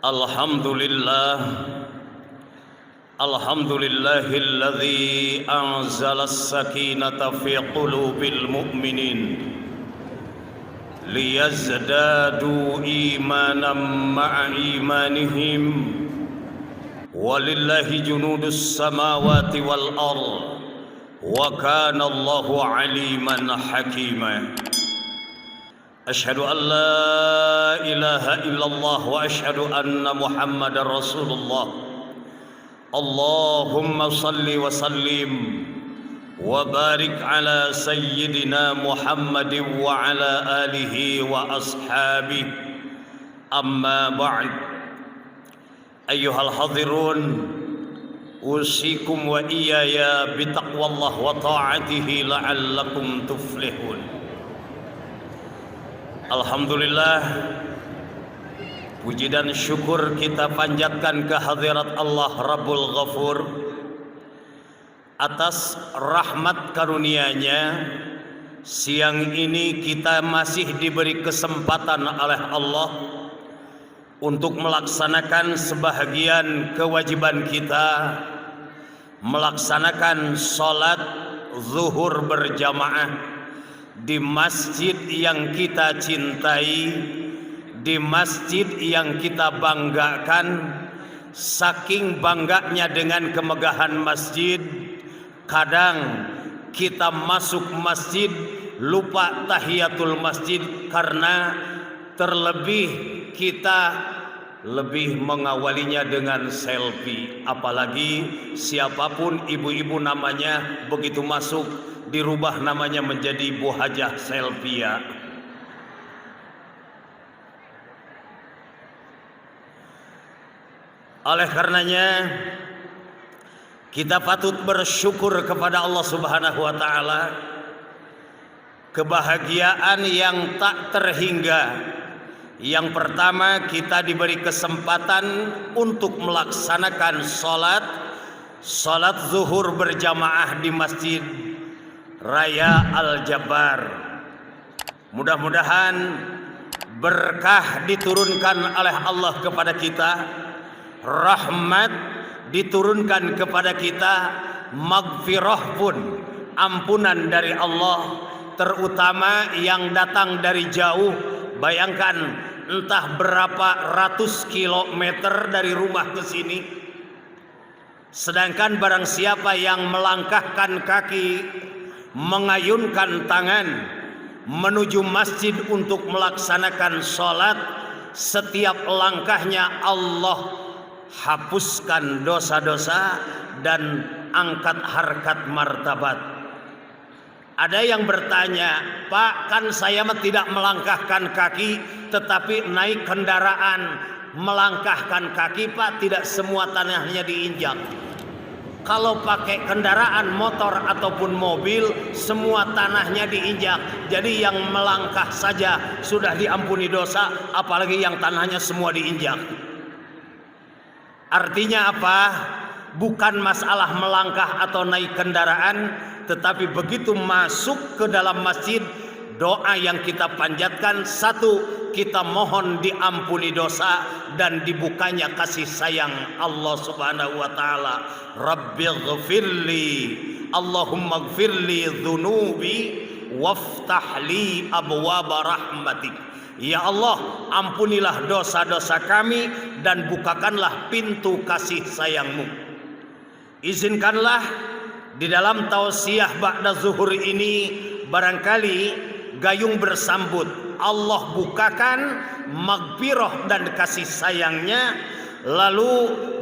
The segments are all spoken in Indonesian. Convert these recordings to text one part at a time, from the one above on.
Alhamdulillah, alhamdulillahilladzi anzalas sakinata fi qulubil mu'minin liyazdadu imanan ma'a imanihim walillahi junudus samawati wal ard wa kana Allahu aliman hakima. Asyhadu an la ilaha illallah wa asyhadu anna Muhammadar Rasulullah. Allahumma salli wa sallim wa barik ala sayyidina Muhammadin wa ala alihi wa ashabihi. Amma ba'd. Ayyuhal hadirun, usikum wa iyaya bitaqwallah wa ta'atihi la'allakum tuflihun. Alhamdulillah, puji dan syukur kita panjatkan kehadirat Allah Rabbul Ghafur atas rahmat karunia-Nya. Siang ini kita masih diberi kesempatan oleh Allah untuk melaksanakan sebahagian kewajiban kita, melaksanakan sholat zuhur berjamaah di masjid yang kita cintai, di masjid yang kita banggakan. Saking bangganya dengan kemegahan masjid, kadang kita masuk masjid lupa tahiyatul masjid karena terlebih kita lebih mengawalinya dengan selfie. Apalagi siapapun ibu-ibu namanya, begitu masuk dirubah namanya menjadi Bu Hajah Selvia. Oleh karenanya kita patut bersyukur kepada Allah Subhanahu wa taala, kebahagiaan yang tak terhingga. Yang pertama, kita diberi kesempatan untuk melaksanakan salat zuhur berjamaah di Masjid Raya Al-Jabbar. Mudah-mudahan berkah diturunkan oleh Allah kepada kita, rahmat diturunkan kepada kita, maghfirah pun, ampunan dari Allah, terutama yang datang dari jauh. Bayangkan entah berapa ratus kilometer dari rumah ke sini. Sedangkan barang siapa yang melangkahkan kaki, mengayunkan tangan menuju masjid untuk melaksanakan sholat, setiap langkahnya Allah hapuskan dosa-dosa dan angkat harkat martabat. Ada yang bertanya, Pak, kan saya tidak melangkahkan kaki tetapi naik kendaraan. Melangkahkan kaki, Pak, tidak semua tanahnya diinjak. Kalau pakai kendaraan motor ataupun mobil, semua tanahnya diinjak. Jadi yang melangkah saja sudah diampuni dosa, apalagi yang tanahnya semua diinjak. Artinya apa? Bukan masalah melangkah atau naik kendaraan, tetapi begitu masuk ke dalam masjid, doa yang kita panjatkan, satu, kita mohon diampuni dosa dan dibukanya kasih sayang Allah Subhanahu wa taala. Rabbighfirli, Allahumma ighfirli dzunubi waftahli abwaaba rahmatik. Ya Allah, ampunilah dosa-dosa kami dan bukakanlah pintu kasih sayang-Mu. Izinkanlah di dalam tausiah ba'da zuhur ini barangkali gayung bersambut. Allah bukakan maghfirah dan kasih sayangnya. Lalu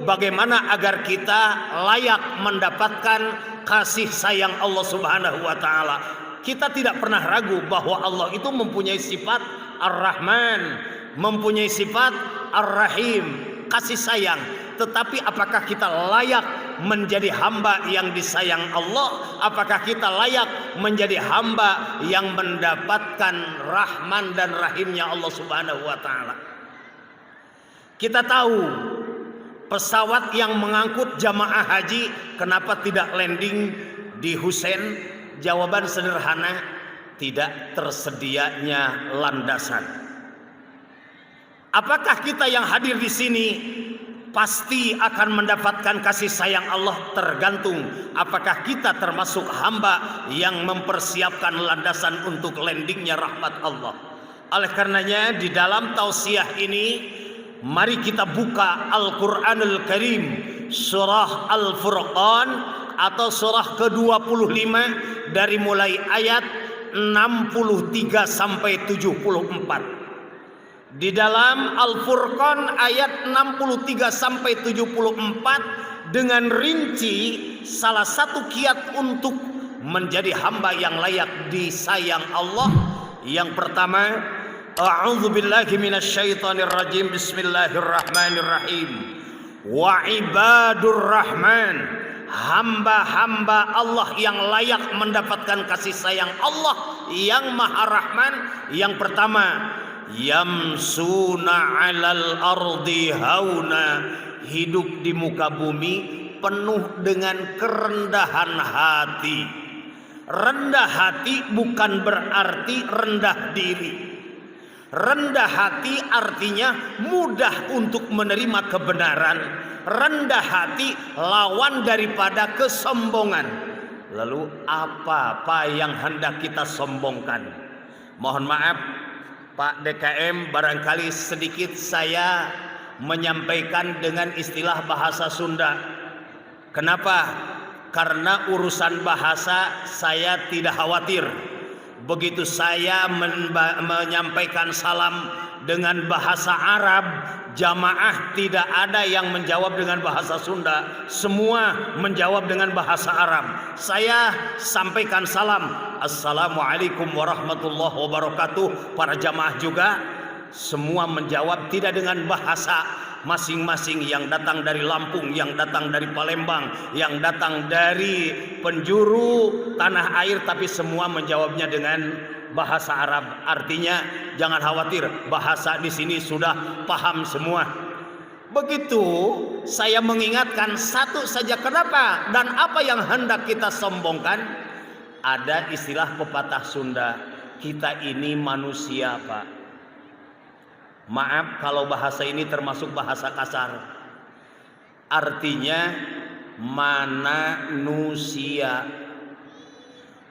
bagaimana agar kita layak mendapatkan kasih sayang Allah Subhanahu wa taala? Kita tidak pernah ragu bahwa Allah itu mempunyai sifat Ar-Rahman, mempunyai sifat Ar-Rahim, kasih sayang. Tetapi apakah kita layak menjadi hamba yang disayang Allah? Apakah kita layak menjadi hamba yang mendapatkan rahman dan rahimnya Allah Subhanahu wa taala? Kita tahu pesawat yang mengangkut jamaah haji kenapa tidak landing di Husein? Jawaban sederhana, tidak tersedianya landasan. Apakah kita yang hadir di sini pasti akan mendapatkan kasih sayang Allah? Tergantung apakah kita termasuk hamba yang mempersiapkan landasan untuk landingnya rahmat Allah. Oleh karenanya di dalam tausiah ini, mari kita buka Al-Quranul Karim, surah Al-Furqan atau surah ke-25 dari mulai ayat 63 sampai 74. Di dalam Al-Furqan ayat 63 sampai 74 dengan rinci salah satu kiat untuk menjadi hamba yang layak disayang Allah. Yang pertama, a'udzubillahi minasyaitonir rajim, bismillahirrahmanirrahim. Wa ibadur rahman, hamba-hamba Allah yang layak mendapatkan kasih sayang Allah yang Maha Rahman. Yang pertama, yamsuna 'alal ardi hauna, hidup di muka bumi penuh dengan kerendahan hati. Rendah hati bukan berarti rendah diri. Rendah hati artinya mudah untuk menerima kebenaran. Rendah hati lawan daripada kesombongan. Lalu apa yang hendak kita sombongkan? Mohon maaf Pak DKM, barangkali sedikit saya menyampaikan dengan istilah bahasa Sunda. Kenapa? Karena urusan bahasa saya tidak khawatir. Begitu saya menyampaikan salam dengan bahasa Arab, jamaah tidak ada yang menjawab dengan bahasa Sunda, semua menjawab dengan bahasa Arab. Saya sampaikan salam, assalamualaikum warahmatullahi wabarakatuh. Para jamaah juga semua menjawab tidak dengan bahasa masing-masing, yang datang dari Lampung, yang datang dari Palembang, yang datang dari penjuru tanah air, tapi semua menjawabnya dengan bahasa Arab. Artinya jangan khawatir, bahasa di sini sudah paham semua. Begitu saya mengingatkan satu saja, kenapa dan apa yang hendak kita sombongkan. Ada istilah pepatah Sunda, kita ini manusia Pak. Maaf kalau bahasa ini termasuk bahasa kasar. Artinya manusia.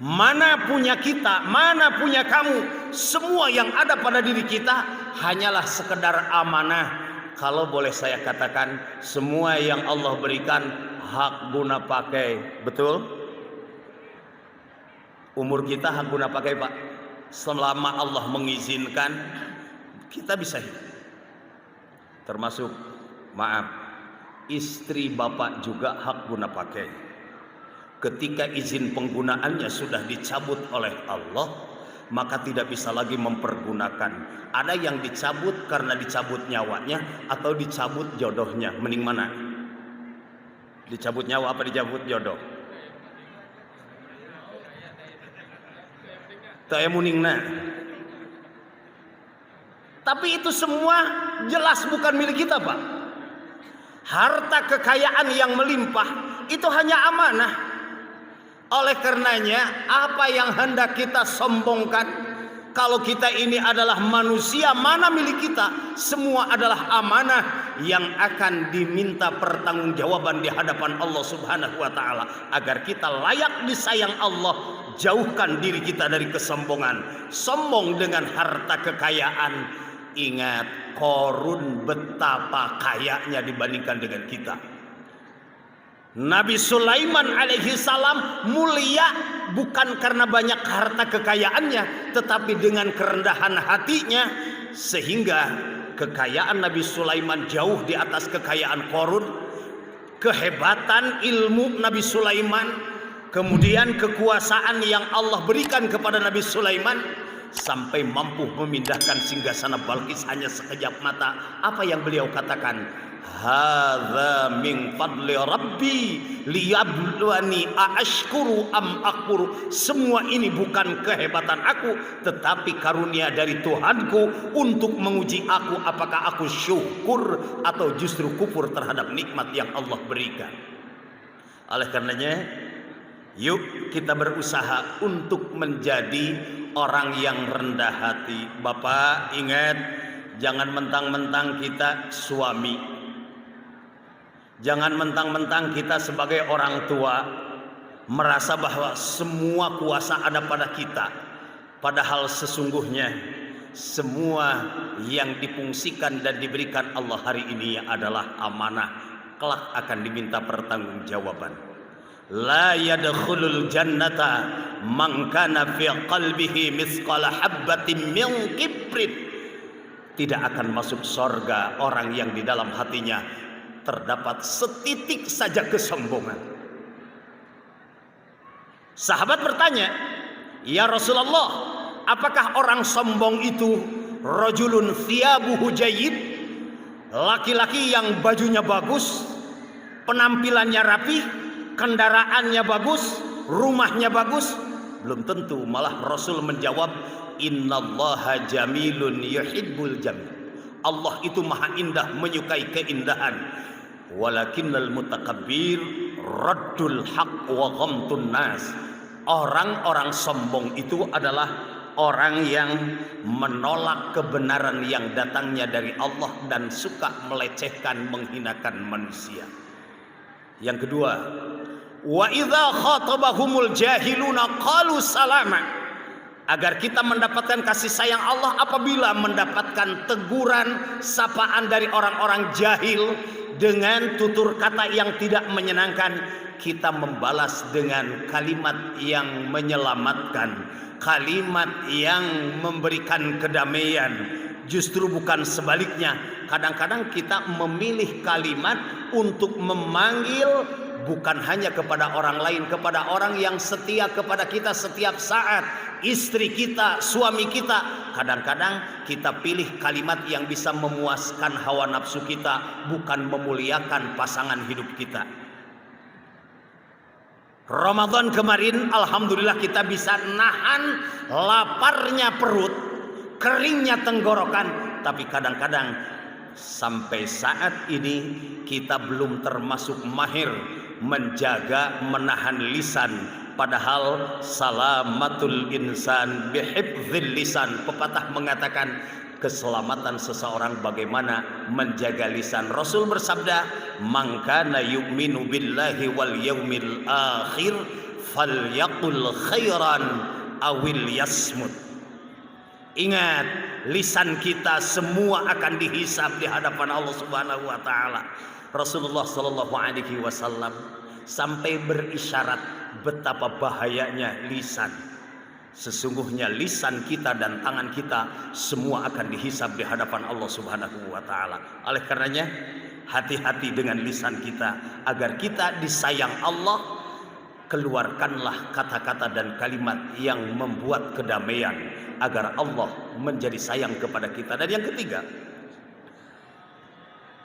Mana punya kita, mana punya kamu, semua yang ada pada diri kita hanyalah sekedar amanah. Kalau boleh saya katakan, semua yang Allah berikan hak guna pakai. Betul? Umur kita hak guna pakai Pak. Selama Allah mengizinkan, kita bisa hidup. Termasuk, maaf, istri bapak juga hak guna pakai. Ketika izin penggunaannya sudah dicabut oleh Allah, maka tidak bisa lagi mempergunakan. Ada yang dicabut karena dicabut nyawanya atau dicabut jodohnya. Mending mana? Dicabut nyawa apa dicabut jodoh? Taya muningna. Tapi itu semua jelas bukan milik kita Pak. Harta kekayaan yang melimpah itu hanya amanah. Oleh karenanya apa yang hendak kita sombongkan? Kalau kita ini adalah manusia, mana milik kita? Semua adalah amanah yang akan diminta pertanggungjawaban di hadapan Allah Subhanahu wa taala. Agar kita layak disayang Allah, jauhkan diri kita dari kesombongan. Sombong dengan harta kekayaan. Ingat, Qarun betapa kayanya dibandingkan dengan kita. Nabi Sulaiman alaihi salam mulia bukan karena banyak harta kekayaannya, tetapi dengan kerendahan hatinya, sehingga kekayaan Nabi Sulaiman jauh di atas kekayaan Qarun. Kehebatan ilmu Nabi Sulaiman, kemudian kekuasaan yang Allah berikan kepada Nabi Sulaiman, sampai mampu memindahkan singgasana Balqis hanya sekejap mata. Apa yang beliau katakan? Hadza min fadli rabbi liyabluwani aashkuru am akfur. Semua ini bukan kehebatan aku, tetapi karunia dari Tuhanku untuk menguji aku apakah aku syukur atau justru kufur terhadap nikmat yang Allah berikan. Oleh karenanya, yuk kita berusaha untuk menjadi orang yang rendah hati. Bapak ingat, jangan mentang-mentang kita suami, jangan mentang-mentang kita sebagai orang tua merasa bahwa semua kuasa ada pada kita, padahal sesungguhnya semua yang difungsikan dan diberikan Allah hari ini adalah amanah, kelak akan diminta pertanggungjawaban. La yadkhulul jannata man kana fi qalbihi mithqala habbatin min kibrin. Tidak akan masuk surga orang yang di dalam hatinya terdapat setitik saja kesombongan. Sahabat bertanya, "Ya Rasulullah, apakah orang sombong itu rajulun thiyabuhu jayyid?" Laki-laki yang bajunya bagus, penampilannya rapi, kendaraannya bagus, rumahnya bagus? Belum tentu. Malah Rasul menjawab, innallaha jamilun yuhibbul jamil. Allah itu maha indah, menyukai keindahan. Walakinnal mutakabbir raddul haq wa ghamtun nas. Orang-orang sombong itu adalah orang yang menolak kebenaran yang datangnya dari Allah dan suka melecehkan, menghinakan manusia. Yang kedua, wa idza khatabahumul jahiluna qalu salama. Agar kita mendapatkan kasih sayang Allah apabila mendapatkan teguran, sapaan dari orang-orang jahil dengan tutur kata yang tidak menyenangkan, kita membalas dengan kalimat yang menyelamatkan, kalimat yang memberikan kedamaian. Justru bukan sebaliknya. Kadang-kadang kita memilih kalimat untuk memanggil bukan hanya kepada orang lain, kepada orang yang setia kepada kita setiap saat, istri kita, suami kita. Kadang-kadang kita pilih kalimat yang bisa memuaskan hawa nafsu kita, bukan memuliakan pasangan hidup kita. Ramadan kemarin alhamdulillah kita bisa nahan laparnya perut, keringnya tenggorokan, tapi kadang-kadang sampai saat ini kita belum termasuk mahir menjaga, menahan lisan. Padahal salamatul insan bihifdzil lisan. Pepatah mengatakan keselamatan seseorang bagaimana menjaga lisan. Rasul bersabda, "Man kana yu'minu billahi wal yaumil akhir falyaqul khairan awil yasmut." Ingat, lisan kita semua akan dihisab di hadapan Allah Subhanahu wa taala. Rasulullah sallallahu alaihi wasallam sampai berisyarat betapa bahayanya lisan. Sesungguhnya lisan kita dan tangan kita semua akan dihisab di hadapan Allah Subhanahu wa taala. Oleh karenanya, hati-hati dengan lisan kita agar kita disayang Allah. Keluarkanlah kata-kata dan kalimat yang membuat kedamaian agar Allah menjadi sayang kepada kita. Dan yang ketiga,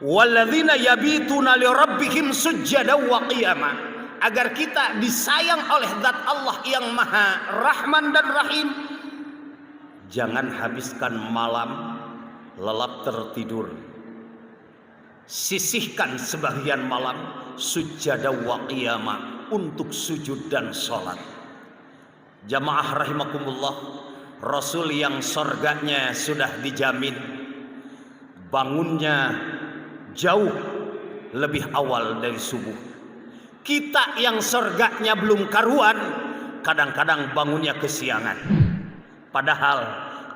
walladzina yabituna lirabbihim sujjadan wa qiyama. Agar kita disayang oleh zat Allah yang maha Rahman dan Rahim, jangan habiskan malam lelap tertidur. Sisihkan sebagian malam sujjadan wa qiyama untuk sujud dan sholat. Jamaah rahimakumullah, Rasul yang surganya sudah dijamin, bangunnya jauh lebih awal dari subuh. Kita yang surganya belum karuan, kadang-kadang bangunnya kesiangan. Padahal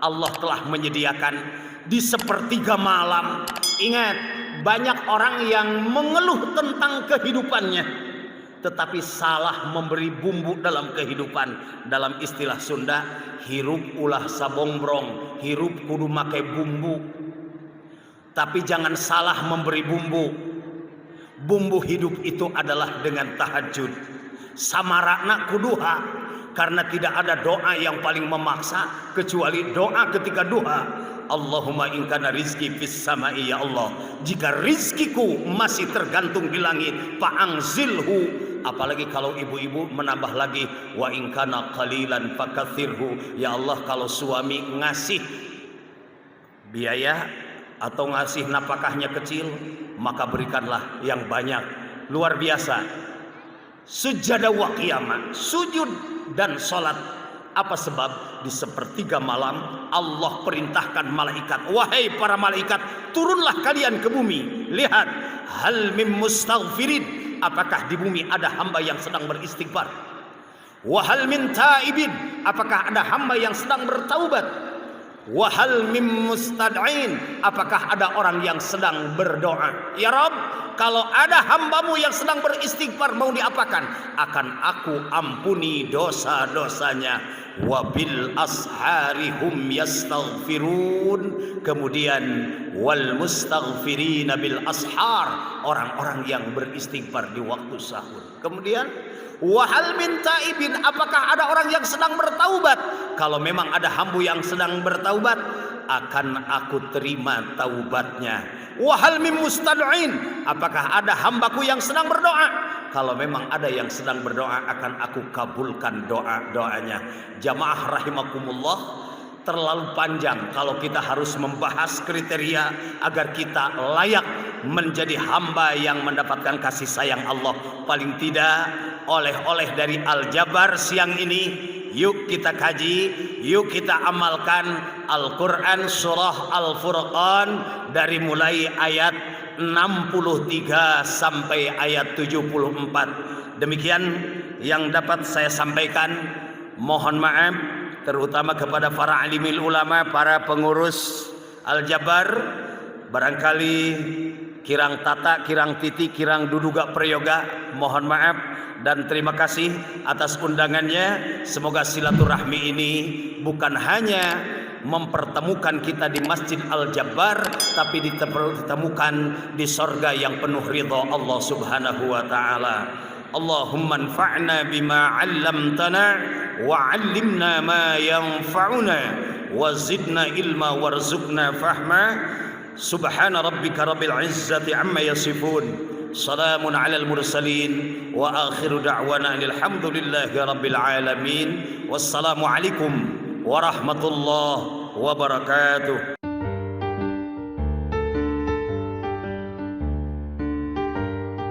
Allah telah menyediakan di sepertiga malam. Ingat, banyak orang yang mengeluh tentang kehidupannya, tetapi salah memberi bumbu dalam kehidupan. Dalam istilah Sunda, hirup ulah sabongbrong, hirup kudu make bumbu. Tapi jangan salah memberi bumbu. Bumbu hidup itu adalah dengan tahajud. Samarakna kuduha, karena tidak ada doa yang paling memaksa kecuali doa ketika duha. Allahumma in kana rizki fis samai, ya Allah, jika rizkiku masih tergantung di langit, fa'angzilhu. Apalagi kalau ibu-ibu menambah lagi, wa in kana qalilan fakathirhu. Ya Allah, kalau suami ngasih biaya atau ngasih napakahnya kecil, maka berikanlah yang banyak. Luar biasa. Sujada wa qiyamah, sujud dan sholat Apa sebab? Di sepertiga malam Allah perintahkan malaikat, wahai para malaikat, turunlah kalian ke bumi. Lihat, hal mim mustaghfirin, apakah di bumi ada hamba yang sedang beristighfar? Wahal min taibin, apakah ada hamba yang sedang bertaubat? Wahal mim mustad'in, apakah ada orang yang sedang berdoa? Ya Rabb, kalau ada hambamu yang sedang beristighfar, mau diapakan? Akan aku ampuni dosa-dosanya. Wabil ashari hum yastaghfirun. Kemudian wal mustaghfirina bil ashar, orang-orang yang beristighfar di waktu sahur. Kemudian wahal min taibin, apakah ada orang yang sedang bertaubat? Kalau memang ada hamba yang sedang bertaubat, akan aku terima taubatnya. Wahal min mustad'in, apakah ada hambaku yang sedang berdoa? Kalau memang ada yang sedang berdoa, akan aku kabulkan doa-doanya. Jamaah rahimakumullah, terlalu panjang kalau kita harus membahas kriteria agar kita layak menjadi hamba yang mendapatkan kasih sayang Allah. Paling tidak oleh-oleh dari Al-Jabar siang ini, yuk kita kaji, yuk kita amalkan Al-Quran surah Al-Furqan dari mulai ayat 63 sampai ayat 74. Demikian yang dapat saya sampaikan. Mohon maaf terutama kepada para alimil ulama, para pengurus Al-Jabar. Barangkali kirang tata, kirang titi, kirang duduga prayoga, mohon maaf dan terima kasih atas undangannya. Semoga silaturahmi ini bukan hanya mempertemukan kita di Masjid Al-Jabar, tapi ditemukan di sorga yang penuh ridha Allah Subhanahu wa ta'ala. Allahumma anfa'na bima 'allamtana wa 'allimna ma yanfa'una wa zidna ilma warzuqna fahma. Subhana rabbika rabbil izzati amma yasifun, salamun 'alal mursalin, wa akhiru da'wana alhamdulillahi rabbil alamin. Wassalamu alaikum warahmatullahi wabarakatuh.